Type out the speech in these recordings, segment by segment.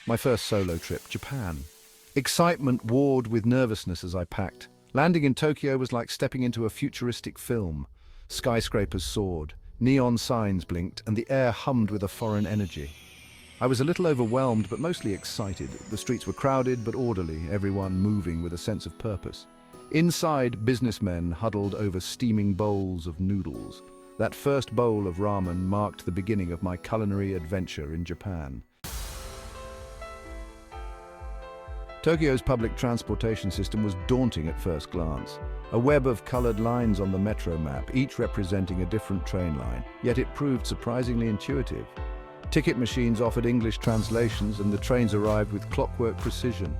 My first solo trip, Japan. Excitement warred with nervousness as I packed. Landing in Tokyo was like stepping into a futuristic film. Skyscrapers soared, neon signs blinked, and the air hummed with a foreign energy. I was a little overwhelmed, but mostly excited. The streets were crowded but orderly, everyone moving with a sense of purpose. Inside, businessmen huddled over steaming bowls of noodles. That first bowl of ramen marked the beginning of my culinary adventure in Japan. Tokyo's public transportation system was daunting at first glance. A web of colored lines on the metro map, each representing a different train line, yet it proved surprisingly intuitive. Ticket machines offered English translations and the trains arrived with clockwork precision.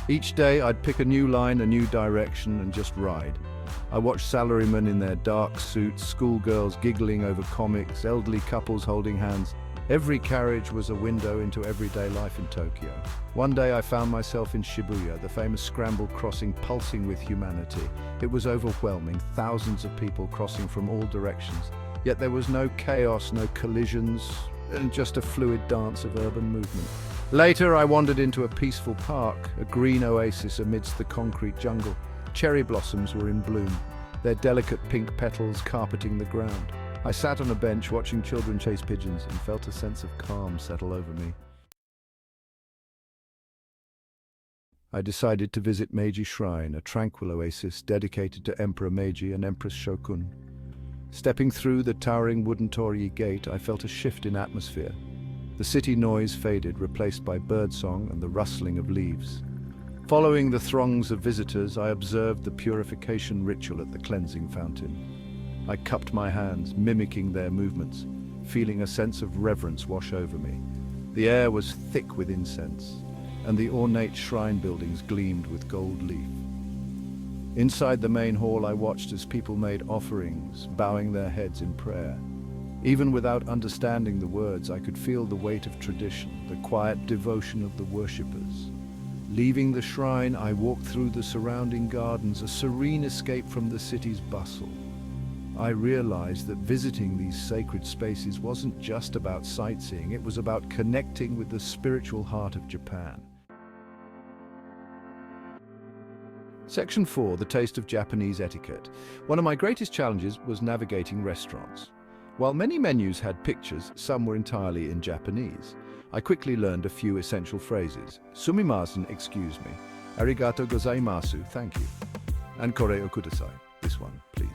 Each day I'd pick a new line, a new direction, and just ride. I watched salarymen in their dark suits, schoolgirls giggling over comics, elderly couples holding hands. Every carriage was a window into everyday life in Tokyo. One day I found myself in Shibuya, the famous scramble crossing pulsing with humanity. It was overwhelming, thousands of people crossing from all directions. Yet there was no chaos, no collisions, and just a fluid dance of urban movement. Later I wandered into a peaceful park, a green oasis amidst the concrete jungle. Cherry blossoms were in bloom, their delicate pink petals carpeting the ground. I sat on a bench watching children chase pigeons and felt a sense of calm settle over me. I decided to visit Meiji Shrine, a tranquil oasis dedicated to Emperor Meiji and Empress Shokun. Stepping through the towering wooden torii gate, I felt a shift in atmosphere. The city noise faded, replaced by birdsong and the rustling of leaves. Following the throngs of visitors, I observed the purification ritual at the cleansing fountain. I cupped my hands, mimicking their movements, feeling a sense of reverence wash over me. The air was thick with incense, and the ornate shrine buildings gleamed with gold leaf. Inside the main hall, I watched as people made offerings, bowing their heads in prayer. Even without understanding the words, I could feel the weight of tradition, the quiet devotion of the worshippers. Leaving the shrine, I walked through the surrounding gardens, a serene escape from the city's bustle. I realized that visiting these sacred spaces wasn't just about sightseeing, it was about connecting with the spiritual heart of Japan. Section 4, the taste of Japanese etiquette. One of my greatest challenges was navigating restaurants. While many menus had pictures, some were entirely in Japanese. I quickly learned a few essential phrases. Sumimasen, excuse me. Arigato gozaimasu, thank you. And kore o kudasai, this one, please.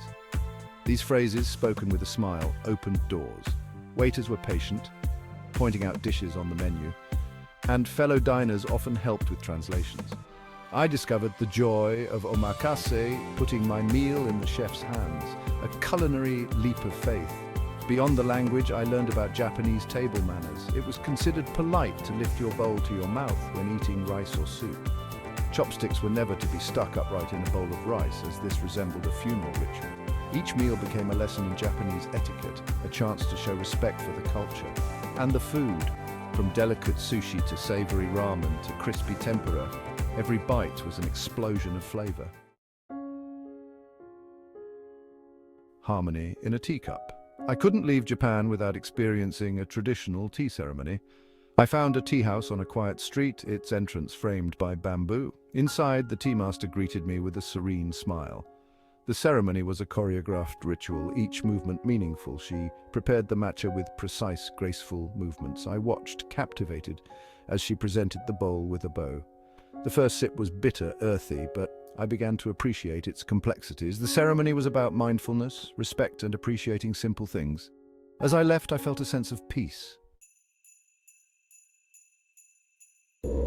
These phrases, spoken with a smile, opened doors. Waiters were patient, pointing out dishes on the menu, and fellow diners often helped with translations. I discovered the joy of omakase, putting my meal in the chef's hands, a culinary leap of faith. Beyond the language, I learned about Japanese table manners. It was considered polite to lift your bowl to your mouth when eating rice or soup. Chopsticks were never to be stuck upright in a bowl of rice, as this resembled a funeral ritual. Each meal became a lesson in Japanese etiquette, a chance to show respect for the culture. And the food, from delicate sushi to savory ramen to crispy tempura, every bite was an explosion of flavor. Harmony in a teacup. I couldn't leave Japan without experiencing a traditional tea ceremony. I found a tea house on a quiet street, its entrance framed by bamboo. Inside, the tea master greeted me with a serene smile. The ceremony was a choreographed ritual, each movement meaningful. She prepared the matcha with precise, graceful movements. I watched, captivated, as she presented the bowl with a bow. The first sip was bitter, earthy, but I began to appreciate its complexities. The ceremony was about mindfulness, respect, and appreciating simple things. As I left, I felt a sense of peace.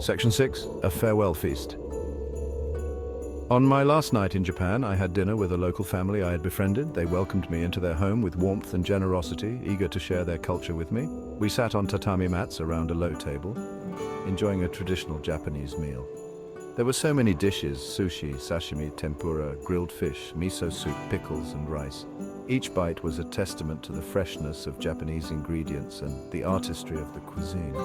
Section 6, a farewell feast. On my last night in Japan, I had dinner with a local family I had befriended. They welcomed me into their home with warmth and generosity, eager to share their culture with me. We sat on tatami mats around a low table, enjoying a traditional Japanese meal. There were so many dishes: sushi, sashimi, tempura, grilled fish, miso soup, pickles, and rice. Each bite was a testament to the freshness of Japanese ingredients and the artistry of the cuisine.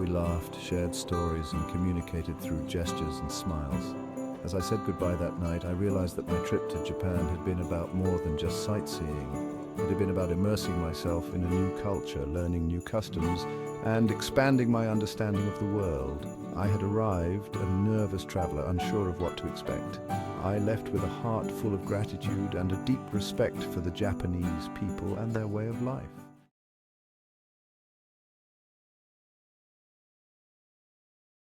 We laughed, shared stories, and communicated through gestures and smiles. As I said goodbye that night, I realized that my trip to Japan had been about more than just sightseeing. It had been about immersing myself in a new culture, learning new customs, and expanding my understanding of the world. I had arrived, a nervous traveler, unsure of what to expect. I left with a heart full of gratitude and a deep respect for the Japanese people and their way of life.